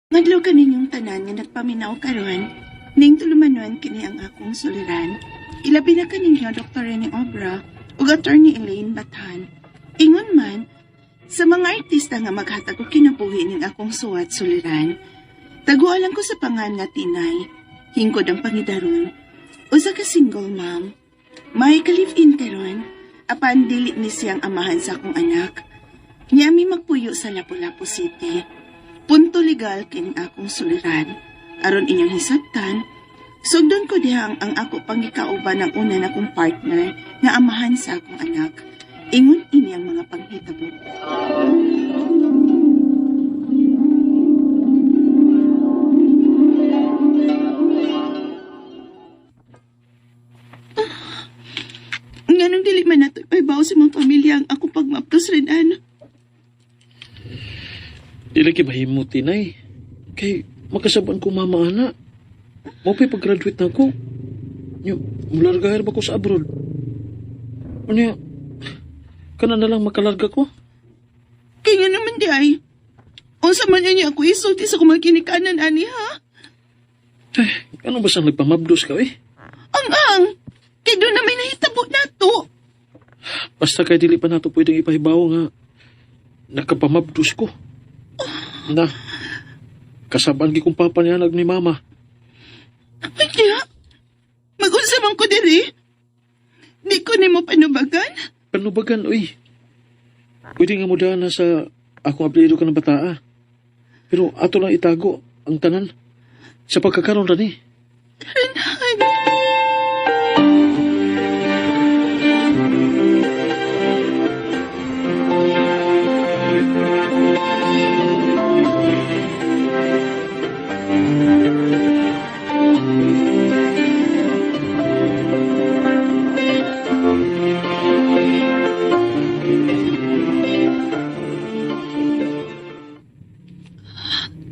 Ngadlo ka ninyong tanan nga nagpaminaw karon, ning tulumanon kini ang akong suliran. Ilabi na kaninyo Dr. Rene Obra ug Attorney Elaine Bathan. Ingon man, sa mga artista nga maghatag og kinabuhi ning akong suwat suliran, tagualan ko sa pangan nga Tinay, hingkod ang pangidaron, usa ka single mom. May ka-live-in karon, apan dili ni siyang amahan sa akong anak. Niyami magpuyo sa Lapu-Lapu City. Punto legal kining akong suliran. Aron inyong hisabtan, sugdon ko dihang ang ako pangikauban ng una na kong partner nga amahan sa akong anak. Ingon ini ang mga panghitabo. Nganong dili man nato ipahibaw sa mga pamilya ang akong pagmaptos rin, ano? Dili kay mahimo Tinay. Kay makasaban ko mama ana. Mo pay pag-graduate na ko. Nya mulargahir ba ko sa abroad? Unya kana na lang makalarga ko. Kaya nga naman di ay. Unsa man niya ako isulti sa kumakinikanan, ani, ha? Ano ba sang nagpamabdos ka eh? Ang! Kaya doon na may nahitabo na to. Basta kay dili pa nato pwedeng ipahibaw nga nakapamabdos ko. Na kasaban gi kong papanyanag ni mama. Kaya, mag-unsa man ko diri. Di ko ni mo panubagan. Panubagan, uy. Pwede nga mudahan na sa akong apelyido ka ng bataa. Pero ato lang itago ang tanan sa pagkakaroon rani.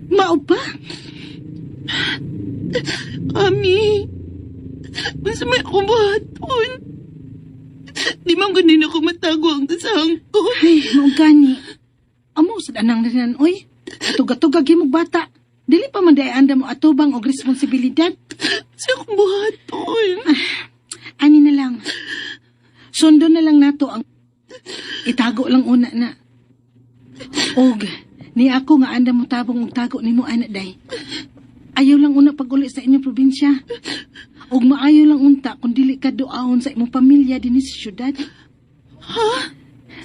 Mao ba? Ami, unsa may akong buhaton? Di man ganin ako matago ang tasahang ko. Ay, maong gani. Amo, sa danang na rin, oy. Atug-atug mo bata. Dili pa man day anda mo atubang og responsibilidad. Sa akong buhaton. Ani na lang. Sundo na lang nato ang itago lang una na. Og, ni ako nga anda mo tabong og tago nimo anak day. Ayaw lang una pag-uli sa inyong probinsya. Og maayo lang unta kung dili ka doahon sa imong pamilya dinhi sa syudad. Ha?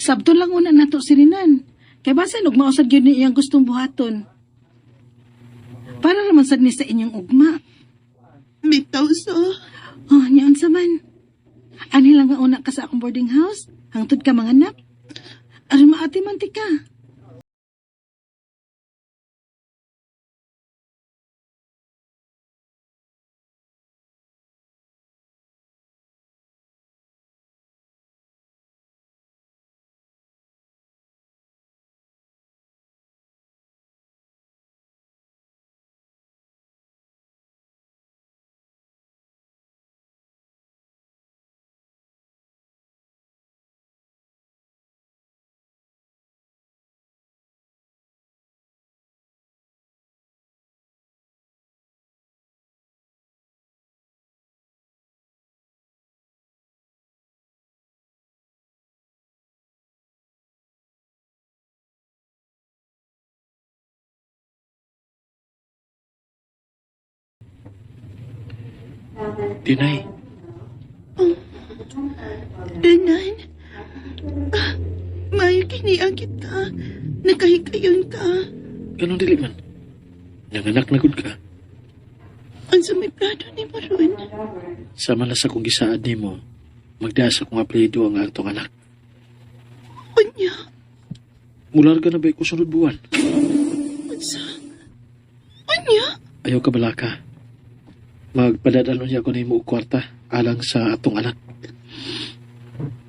Sabto lang una nato sirinan. Kay basin og mausad gyud ni iyang gustong buhaton. Para naman sad ni sa inyong ugma. Bitaw sa... Oh, niyan sa man. Ani lang nga una ka sa akong boarding house. Hangtod ka manganak. Aron maati man ti ka. Tinay, Danan. Mayo kiniang kita. Nakahikayon ka. ganun dili man. Nanganak na gud ka. Ang sumiplado ni Maron. Sama na sa kong gisaad nimo, magdaas akong apelyido ang atong anak. Unya. Mularga na ba ko sunod buwan? Unsa? Unya? Ayaw ka balaka. Magpadadalo niya ako na imo og kwarta alang sa atong anak.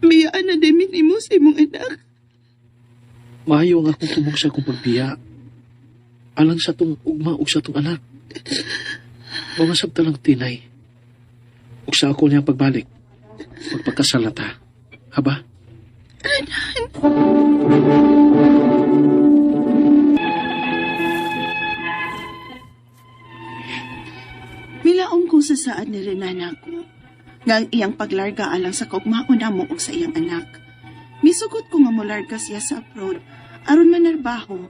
Biyaan na demin mo sa imong anak. Maayo nga akong tumong sa akong pagbiya. Alang sa atong ugma o sa atong anak. Mga sabta lang Tinay. Ug sa ako niya pagbalik. Magpagkasalata. Haba? Nilaong ko sa saan ni Renan ako. Ngang iyang paglarga alang sa kaugmaon na mo og sa iyang anak. Misugot ko nga molarga siya sa abroad aron manarbaho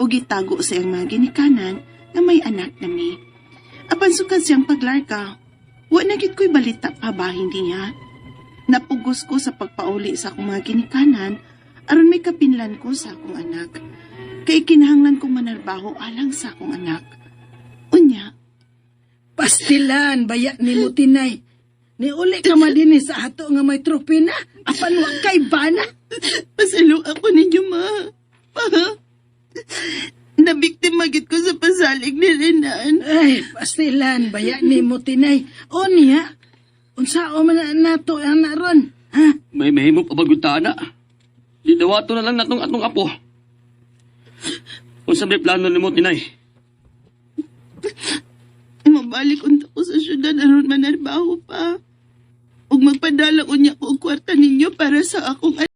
o gitago sa iyang mga ginikanan na may anak na mi. Apan sukad siyang paglarga, wa na gid ko'y balita pa bahin niya. Napugos ko sa pagpauli sa akong mga ginikanan aron may kapinlan ko sa akong anak. Kay kinahanglan kong manarbaho alang sa akong anak. Unya, Pastilan, baya ni mo tinay. Niuli ka madini sa ato nga may tropina. Apan wa kay bana. pasalo ako ninyo, ma. Pa. Nabiktima gid ko sa pasalig ni Renan. Ay, pastilan, baya ni mo tinay. O niya, unsao man na nato ang naron. Ha? May mahimo pa bagutana. Didawato na lang natong atong apo. Kung sabi plano ni mo, tinay. Mabalik unta ko sa syudad aron manarbaho pa. Ug magpadala unya ko og kwarta ninyo para sa akong anak.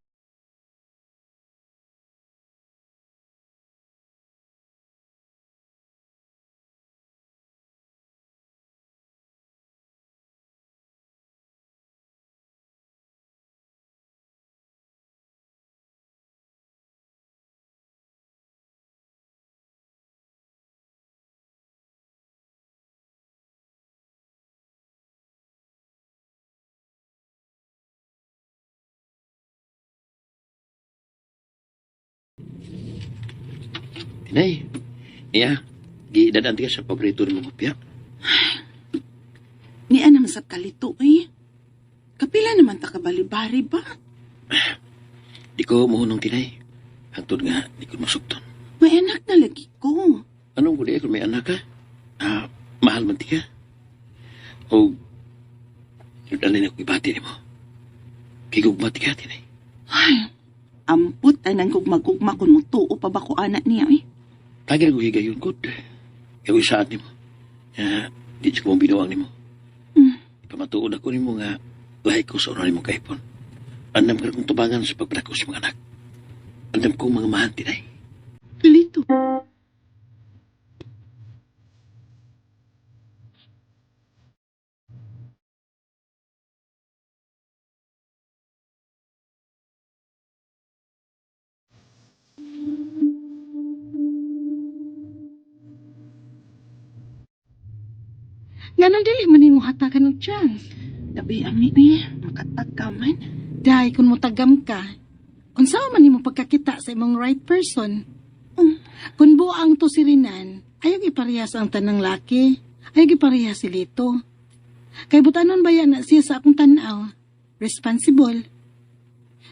Tinay, iya, gidadanti ka sa paborito ng mga piyak. Ni anam sa kalito eh. Kapila naman ta kabalibari ba? Di ko mohonong tinay. Hangtod nga, di ko masukton. May anak na lagi ko. Anong guli kung may anak ka? Mahal man ti ka. O, dalhin ako ibati ni mo. Kigugmati ka, tinay. Ay, amput ay nang gugmagugma kun mo tuo pa ba ko anak niya eh. Tagay ko higayon ko. Kaya saan ni mo. Di siya ko mong binawang ni mo. Pamatuod ako ni mo nga lahi ko sa oran ni mo kaipon. Andam ka kong tubangan sa pagpanako sa mga anak. Andam ko mga mahan tinay. Lito. Ganun dili man nimo hatagan og chance. Dabi ami eh. Makatagkaman. Dahil kung mutagam ka, unsaon man nimo pagkakita sa imong right person. Kung buang to si Rinan, ayaw iparehas ang tanang laki, ayaw iparehas si Lito. Kay butanon ba yan na siya sa akong tanaw? Responsible.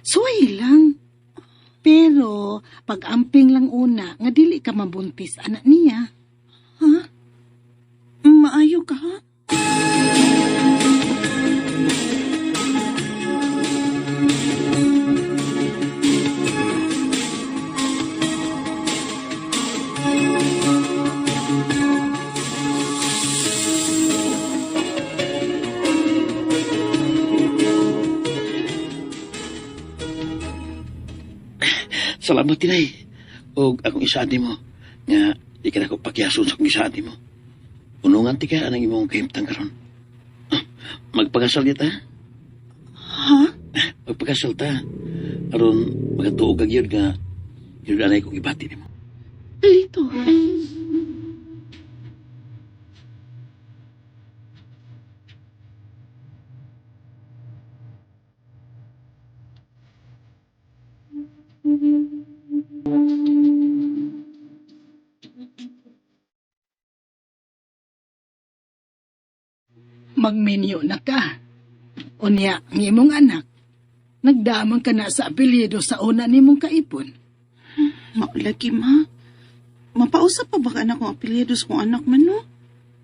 Suway lang. Pero, pag-amping lang una, nga dili ka mabuntis anak niya. Maayo ka ha? Salamat tinay. O akong isaati mo. Nga, di ka na ko pakyason sa akong isaati mo. Unungan ti ka anang imong kahimtang karon. Magpakasal niya ta. Ha? Magpakasal ta. Aron magatuog kag yun nga yun anay kong ibati ni mo. Lito. Magmenyo na ka. Unya, ang imong anak, nagdamang ka na sa apelyido sa una nimong kaipon. Maulagi ma. Mapausap pa ba ka na kong apelyidos kong anak man no?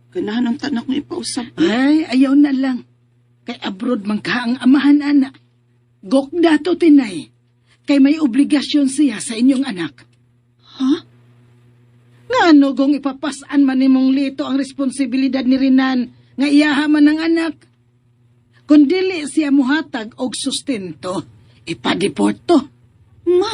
Ganahan ang tanak mo ipausap. Ay, ayaw na lang. Kay abroad man ka ang amahan anak. Gok dato tinay. Kay may obligasyon siya sa inyong anak. Ha? Nga ano gong ipapasan man nimong Lito ang responsibilidad ni Rinan nga iyaha man ng anak. Kung dili siya muhatag og sustento, ipadeporto. Ma.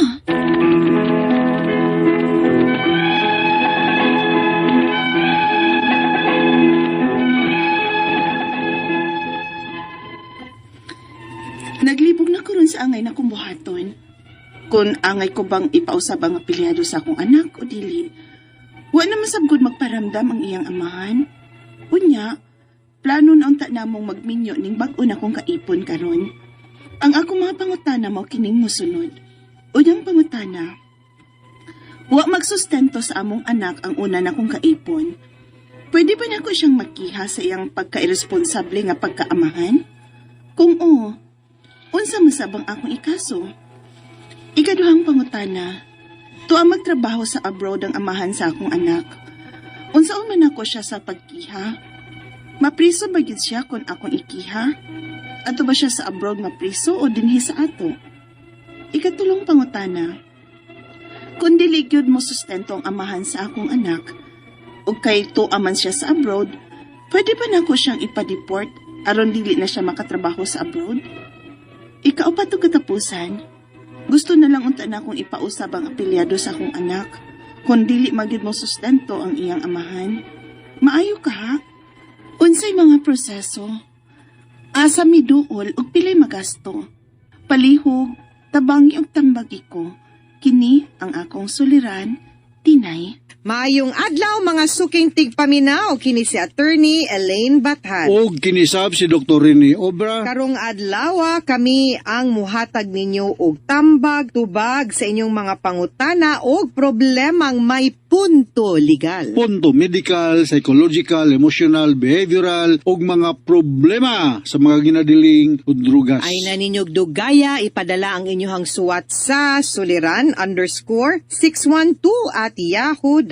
kung angay ko bang ipausab ang apelyado sa akong anak o dili. Wa na masabgod magparamdam ang iyang amahan. Unya, plano na unta namong magminyo ning bag-o na kong kaipon karon. Ang akong mga pangutana mao kining mosunod. Unyang pangutana, wa magsustento sa among anak ang una na kong kaipon. Pwede ba nako siyang magkiha sa iyang pagka-irresponsable nga pagkaamahan? Kung oo, unsa masabang akong ikaso? Ikaduhang pangutana, tuwa magtrabaho sa abroad ang amahan sa akong anak. Unsaon man ako siya sa pagkiha? Mapriso ba gid siya kung akong ikiha? Ato ba siya sa abroad mapriso o dinhi sa ato? Ikatulong pangutana, kung dili gyud mo sustento ang amahan sa akong anak, o kay tuwa man siya sa abroad, pwede ba nako siyang ipa-deport aron dili na siya makatrabaho sa abroad? Ikaupat og katapusan, gusto na lang unta na akong ipausab ang apelyado sa akong anak, kung dili magyud mo sustento ang iyang amahan. Maayo ka ha? Unsay mga proseso? Asa mi duol ug pilay magasto? Palihog, tabangi ug tambagi ko. Kini ang akong suliran, Tinay. Maayong adlaw mga suking tigpaminaw kini si Attorney Elaine Bathan. O kinisab si Dr. Rene Obra. Karong adlaw kami ang muhatag ninyo og tambag tubag sa inyong mga pangutana og problemang may punto legal. Punto medical, psychological, emotional, behavioral ug mga problema sa mga ginadiling ug drugas. Ay na ninyog dugaya, ipadala ang inyong suwat sa suliran_612@yahoo.com.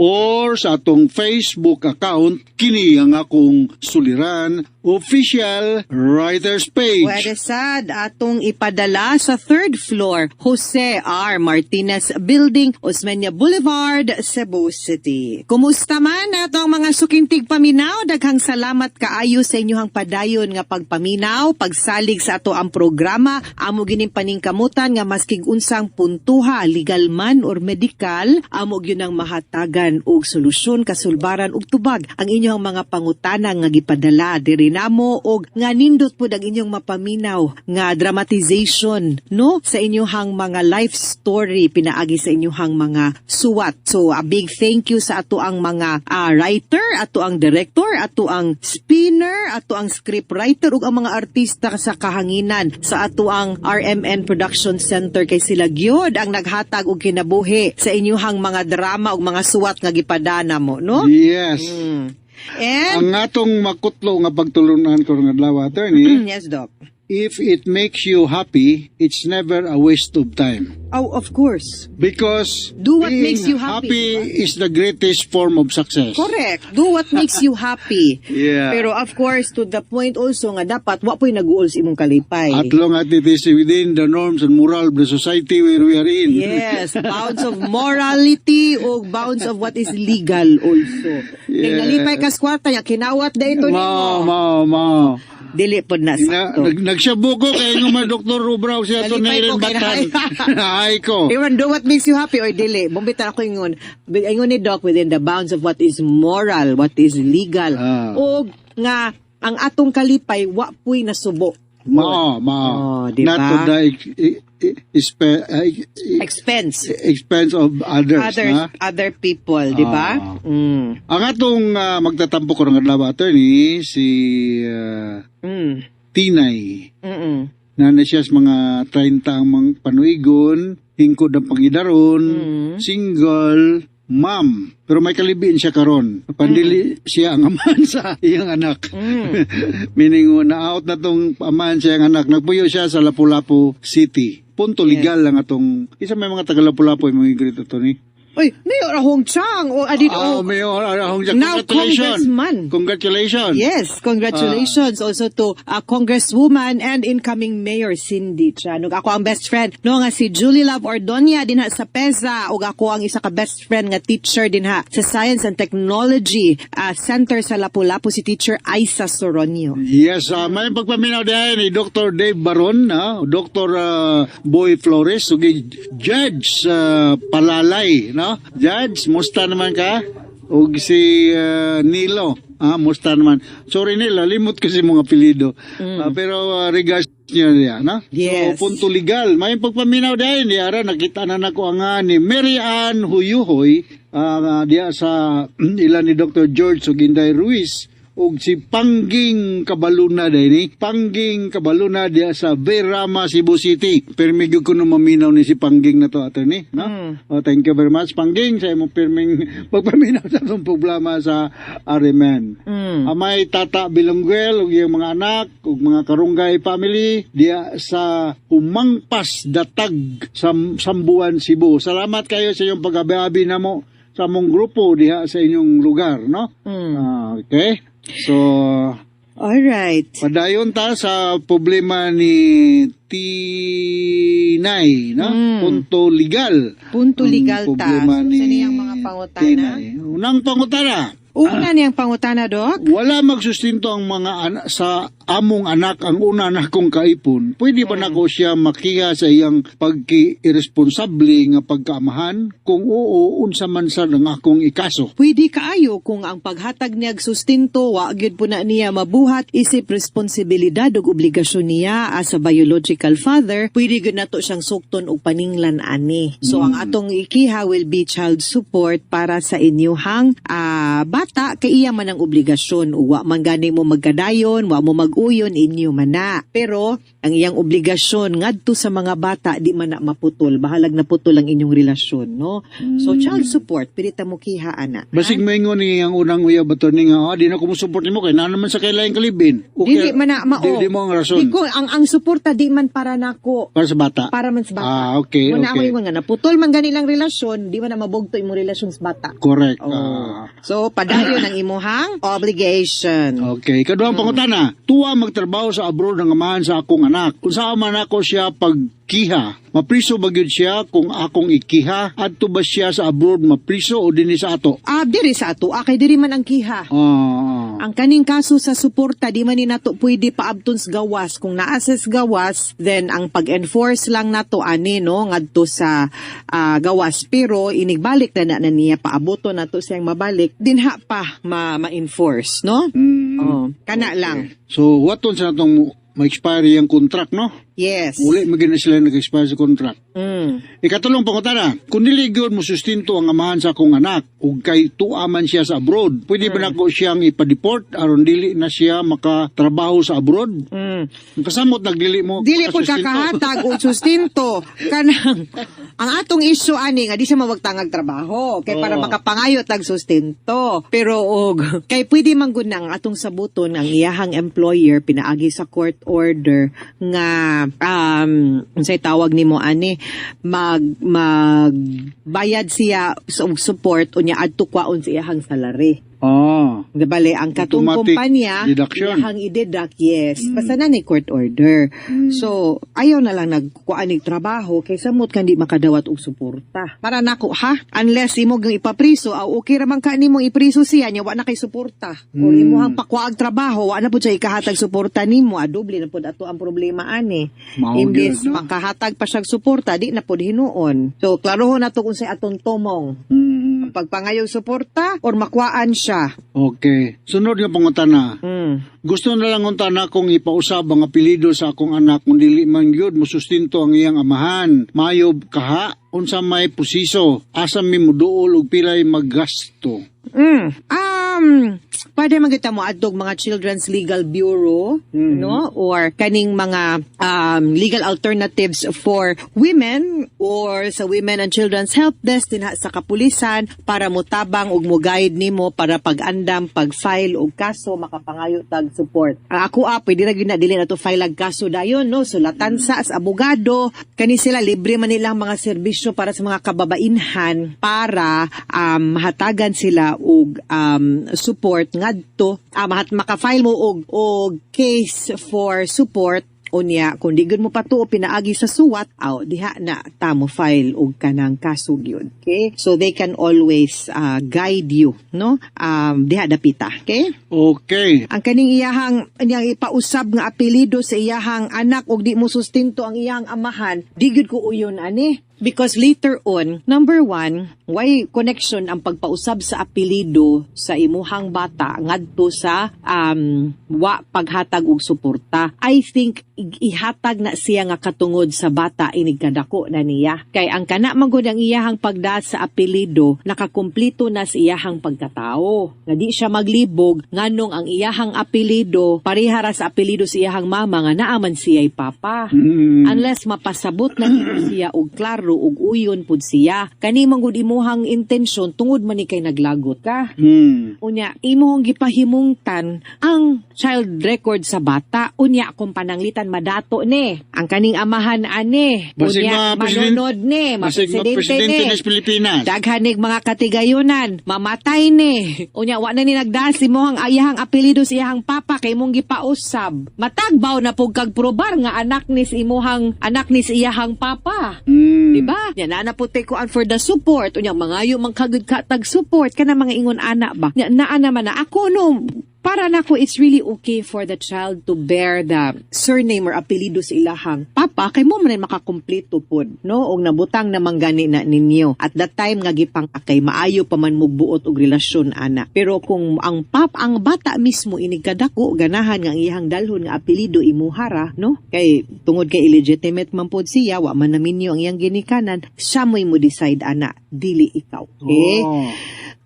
Or sa atong Facebook account kini ang akong suliran official writers page. Pwede sad atong ipadala sa 3rd floor, Jose R. Martinez Building, Osmeña Boulevard, Cebu City. Kumusta man atong mga sukintig paminaw? Daghang salamat kaayo sa inyong padayon nga pagpaminaw, pagsalig sa ato ang programa. Amo gining paningkamutan nga maskig unsang puntuha, legal man or medical, amo gyud ang mahatagan og solusyon, kasulbaran ug tubag ang inyong mga pangutana nga gipadala diri namo og nga nindot pud ang inyong mapaminaw nga dramatization no sa inyong mga life story pinaagi sa inyong mga suwat. So a big thank you sa ato ang mga writer, ato ang director, ato ang spinner, ato ang scriptwriter ug ang mga artista sa kahanginan sa ato ang RMN Production Center kay sila gyud ang naghatag og kinabuhi sa inyong mga drama ug mga suwat nga gipadana mo no. Yes. And Ang atong makutlo nga pagtulunan ko ng adlaw, attorney, yes, Doc. if it makes you happy, it's never a waste of time. Oh, of course. Because Do what being makes you happy. is the greatest form of success. Correct. Do what makes you happy. Yeah. Pero of course, to the point also nga dapat wa po'y nag-uol sa imong kalipay. At long as it is within the norms and moral of the society where we are in. Yes, bounds of morality o bounds of what is legal also. Kaya nalipay ka sa kwarta niya, kinawat na ito nimo. Ma. Dili po na sakto. Nagsabu ko kay nga mga Dr. Rubraw siya ito na Nalipay irin ko, batan. Ay ko. Iwan, do what makes you happy or dili. Bumbita ako ingon. Ingon ni Doc within the bounds of what is moral, what is legal. O nga, ang atong kalipay, wa po'y nasubo. Ma. Oh, diba? Not to the expense of others. Ha? Other people, di ba? Ang atong magtatampo ko ng adlaw, attorney, si Tinay. Na siya sa mga 30 ang mga panuigon, hingkod ang pangidaron, single, ma'am. Pero may kalibiin siya karon. Pandili siya ang aman sa iyang anak. Meaning, na-out na tong aman sa iyang anak. Nagpuyo siya sa Lapu-Lapu City. Punto legal lang atong, isa may mga taga Lapu-Lapu yung mga grito to ni. Uy, Mayor Ahong Chang o adit o. Mayor Ahong Chang, Now Congressman. Congratulations. Yes, congratulations also to Congresswoman and incoming Mayor Cindy Chanog. Ako ang best friend no nga si Julie Love Ordonia dinha sa PEZA ug ako ang isa ka best friend nga teacher dinha sa Science and Technology Center sa Lapu-Lapu si Teacher Aisa Soronio. Yes, may pagpaminaw din ni Dr. Dave Baron, Dr. Boy Flores, sugi Judge Palalay, no? Judge, musta naman ka? O si Nilo. musta naman. Sorry nila, limot kasi mga apelido. Pero regards niya, no? Yes. So, punto legal. May pagpaminaw dahil, diara, nakita na nako ang ni Mary Ann Huyuhoy, diya sa ilan ni Dr. George Suginday Ruiz, ug si Pangging Kabaluna dahil Pangging Kabaluna diya sa Verama, Cebu City. Permigyo ko no maminaw ni si Pangging na to, attorney, no? Oh, thank you very much, Pangging, sa imong pagpaminaw sa itong problema sa Arimen. May tata bilangguel ug iyang mga anak ug mga karunggay family diya sa Humangpas Datag sa Sambuan, Cebu. Salamat kayo sa inyong pag-abi namo sa among grupo diha sa inyong lugar, no? Okay. So, Alright. padayon ta sa problema ni Tinay, no? Punto legal. Punto Ang legal ta. problema So, ni sa niyang mga pangutana? Tinay. Unang pangutana, Una niyang pangutana, Doc? wala magsustinto ang mga sa among anak ang una na kong kaipon. Pwede ba nako siya makiha sa iyang pagki-irresponsable nga pagkaamahan? Kung oo, unsa man sa ng akong ikaso? Pwede kaayo kung ang paghatag niyag sustinto wa gyud po na niya mabuhat isip responsibilidad ug obligasyon niya as a biological father, pwede gyud nato siyang sukton og paninglan ani. So ang atong ikiha will be child support para sa inyuhang bata kay iya man ang obligasyon ug wa man gani mo magkadayon, wa mo mag-uyon inyo man na. Pero ang iyang obligasyon ngadto sa mga bata di man na maputol, bahalag naputol ang inyong relasyon, no? So child support pwede ta mo kiha ana. Basig maingon ni ang unang uyab bato ni nga, di na ko mo support nimo kay na naman sa kailaing kalibin. Dili man na mao. Di mo ang rason. Di ko ang suporta di man para nako, Para sa bata. para man sa bata. Okay, Muna okay. mo nga naputol man gani lang relasyon, di man na mabugto imong relasyon sa bata. Correct. So padayon ang imuhang obligation. Okay, kaduhang pangutana. Tuwa magtrabaho sa abroad ng amahan sa akong anak. Kung saan man ako siya pagkiha, mapriso ba gyud siya kung akong ikiha? Adto ba siya sa abroad mapriso o dinhi sa ato? Diri sa ato, kay diri man ang kiha. Ang kaning kaso sa suporta, di man ni nato pwede paabton sa gawas. Kung naa-assess gawas, then ang pag-enforce lang nato ani no ngadto sa gawas. Pero inigbalik na niya paaboto nato siyang mabalik, dinha pa ma-enforce, no? Kana lang. So, waton sa natong ma-expire yung contract, no? Yes. Uli, magina sila nag-expire sa contract. Ikatulong pangutana, kung niligod mo sustinto ang amahan sa akong anak, ug kay tuaman siya sa abroad, pwede ba nako siyang ipa-deport aron dili na siya makatrabaho sa abroad? Ang kasamot nagdili mo. Dili po kasustinto. kakahatag o sustinto. Kanang, ang atong issue ani nga di siya mawagtangag trabaho. Kay para makapangayo tag sustinto. Pero og kay pwede man gud na ang atong sabuton ang iyahang employer pinaagi sa court order nga unsay tawag nimo ani magbayad siya og support unya adto kwaon sa iyahang salary. Bale, ang katong Automatic kumpanya, deduction. iyahang i-deduct, yes. Basta na ni court order. So, ayaw na lang nagkuhaan ng trabaho kaysa mo't kandi makadawat og suporta. Para nako, ha? Unless imo gang ipapriso, okay raman ka nimo ipriso siya, niya wa na kay suporta. O imo hang pakwaag trabaho, wa na po siya ikahatag suporta nimo, doble na po ato ang problema ani. Mao Imbes gyud, no? makahatag pa siya suporta, di na po hinuon. So, klarohon na to kung sa atong tomong. Pagpangayong suporta or makwaan siya. Okay. Sunod nga pangutana. Gusto na lang untana kung ipausab ang apelido sa akong anak kung dili man gyud mosustinto ang iyang amahan. Mayob kaha unsa may pusiso, asa mi muduol og pilay maggasto. Pwede magita mo adtog mga Children's Legal Bureau, no? Or kaning mga legal alternatives for women or sa Women and Children's Help Desk dinha sa kapulisan para motabang ug mo-guide nimo para pag-andam, pag-file og kaso makapangayo tag support. Ang ako pwede ra gyud na dili na to file ag kaso dayon, no? Sulatan sa as abogado, kani sila libre man nilang mga serbisyo para sa mga kababainhan para mahatagan sila og support ngadto maka-file mo og case for support unya kung di gud mo patuo pinaagi sa suwat diha na ta mo file og kanang kaso gyud. Okay, so they can always guide you, no? Diha dapita. Okay, ang kaning iyahang ipausab nga apelyido sa iyahang anak og di mo sustinto ang iyang amahan, di gyud ko uyon ani. Because later on, number one, why connection ang pagpausab sa apelido sa imuhang bata ngadto sa wa paghatag og suporta. I think ihatag na siya nga katungod sa bata inig kadako na niya. Kay ang kana man gud ang iyahang pagdaat sa apelido, nakakumpleto na sa iyahang pagkatao. Nga di siya maglibog nganong ang iyahang apelido parehara sa apelido sa iyahang mama nga naaman siya'y papa. Unless mapasabot na nimo siya og klaro og uyon pud siya. Kani man gud imuhang intensyon tungod man ni kay naglagot ka. Unya imong gipahimungtan ang child record sa bata. Unya kung pananglitan madato ni ang kaning amahan ani. Basig Unya manunod ni, Basig mapresidente ni. ng Pilipinas. Daghanig mga katigayunan, mamatay ni. Unya wa na ni nagdas imo ang iyahang apelyido sa iyahang papa kay mong gipausab. Matagbaw na pug kag probar nga anak ni sa imuhang anak ni sa iyahang papa. Diba? Nya na puti ko for the support. Unya mangayo man kagud ka tag support kana mga ingon ana ba. Nya naa naman na ako no para nako it's really okay for the child to bear the surname or apelido sa ilahang papa kay mo man makakumpleto pod no og nabutang namang gani na ninyo at that time nga gipang akay maayo pa man mugbuot og relasyon ana pero kung ang bata mismo inig kadako ganahan nga ang iyang dalhon nga apelido imuhara no kay tungod kay illegitimate man pod siya wa man naminyo ang iyang ginikanan siya mo decide ana dili ikaw okay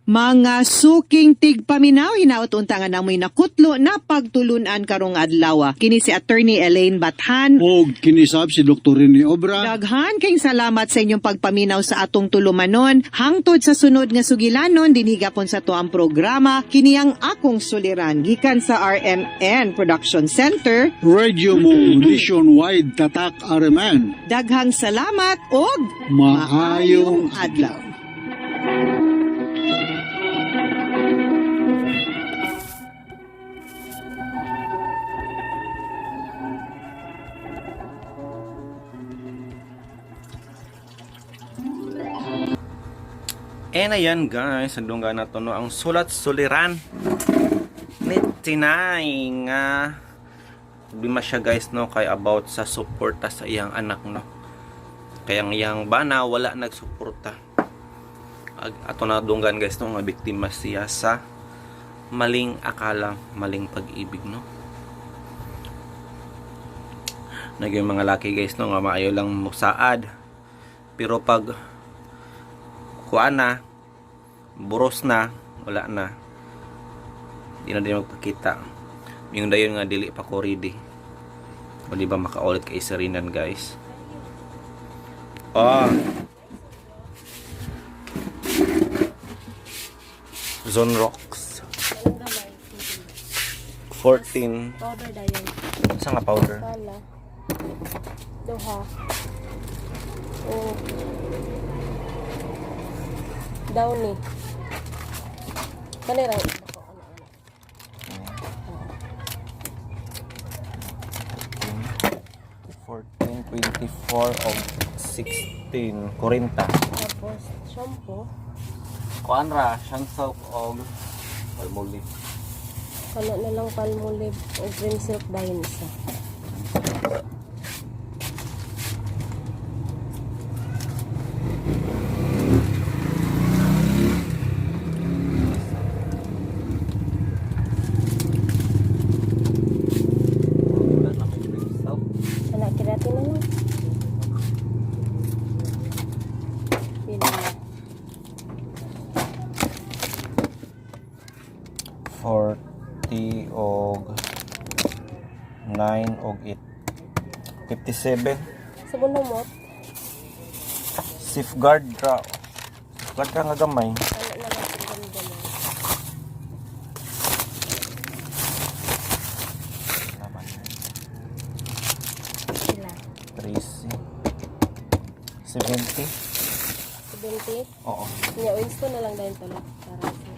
Mga suking tigpaminaw, hinaot untangan namoy nakutlo na pagtulunan karong adlaw. Kini si Attorney Elaine Bathan. O kinisab si Dr. Rene Obra. Daghan kayong salamat sa inyong pagpaminaw sa atong tulumanon. Hangtod sa sunod nga sugilanon, dinhigapon sa to ang programa. Kini ang akong suliran. Gikan sa RMN Production Center. Radio mo nationwide tatak RMN. Daghang salamat og Maayong adlaw. And ayan guys, andungga na to no ang sulat suliran ni Tinay nga problema siya guys no kay about sa suporta sa iyang anak no. Kaya ang iyang bana wala nagsuporta. Ato na dunggan guys no nga biktima siya sa maling akala, maling pag-ibig no. Naging mga laki guys no nga maayo lang musaad. Pero pag kuan na, buros na, wala na. Di na din magpakita. Yung dayon nga dili pa ko ready. O di ba makaulit kay Serinan guys. Zone Rocks 14 Powder dayon. Saan nga powder? Pala. Duha. Downy. Kanira. 24 of 16 40 Tapos shampoo. kuan ra siyang soap og palmolive. Kano na lang palmolive o green silk dayon isa. Wala na may green soap. Anak kirati na lang. Pila na. 40 og 9 og 8 57 Sabon na mo. safeguard ra nga gamay. Ano na lang sa ganda mo. Pila. 70 70. oo. Nya Winston na lang dayon tala para sa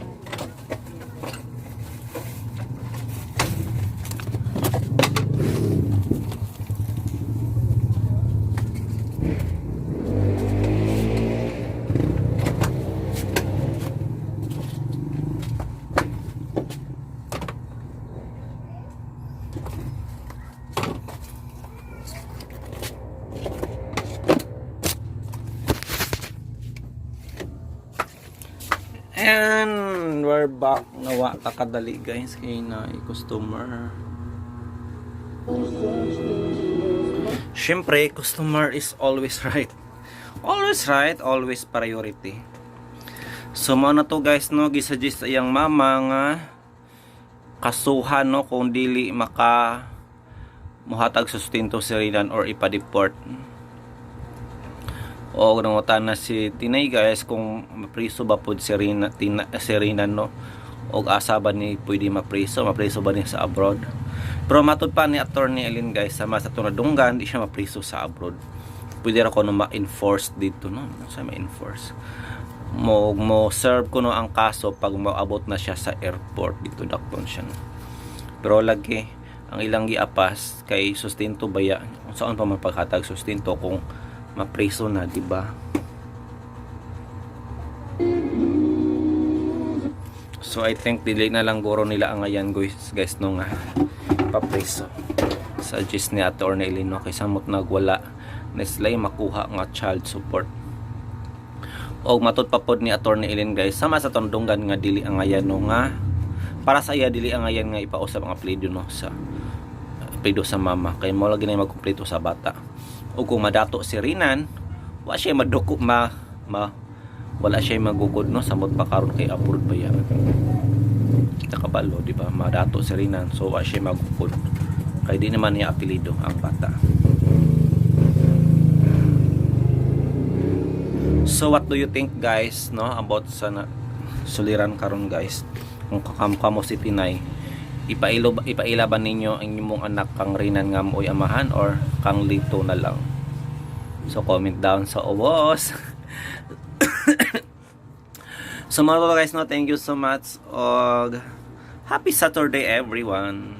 order back nawa kakadali guys kay na customer. Syempre, customer is always right. Always right, always priority. So mao na to guys no, gisuggest sa iyang mama nga kasuhan no kung dili maka muhatag sustento si Rinan or ipa-deport. O nangutan na si Tinay guys kung mapriso ba pud si Rinan no, o asa ba ni pwede mapriso ba niya sa abroad. Pero matud pa ni Attorney Eileen guys, sama sa tunadunggan di siya mapriso sa abroad. Pwede ra ko no ma-enforce dito no, sa ma-enforce. Mo serve ko no ang kaso pag maabot na siya sa airport dito dakton siya no. Pero lagi ang ilang giapas kay sustento baya, saan pa man paghatag sustento kung mapriso na, di ba? So I think dili na lang guro nila ang ayan guys no nga papriso. Suggest ni Attorney Eileen no kay samot nagwala na sila makuha nga child support. Og matud pa pod ni Attorney Eileen guys, sama sa tondonggan nga dili ang ayan no nga para sa iya dili ang ayan nga ipausab ang apelyido no sa apelyido sa mama kay mo lagi na magkumpleto sa bata. O kung madato si Rinan, wala siya maduko wala siya magugod no samot pa karon kay abroad ba yan. Kita kabalo di ba, madato si Rinan so wala siya magugod kay di naman niya apelyido ang bata. So what do you think guys no about sa suliran karon guys? Kung kamo si Tinay, ipailaban ninyo ang inyong anak kang Rinan nga mo'y amahan or kang Lito na lang. So comment down sa ubos. So mga guys no, thank you so much og happy Saturday everyone.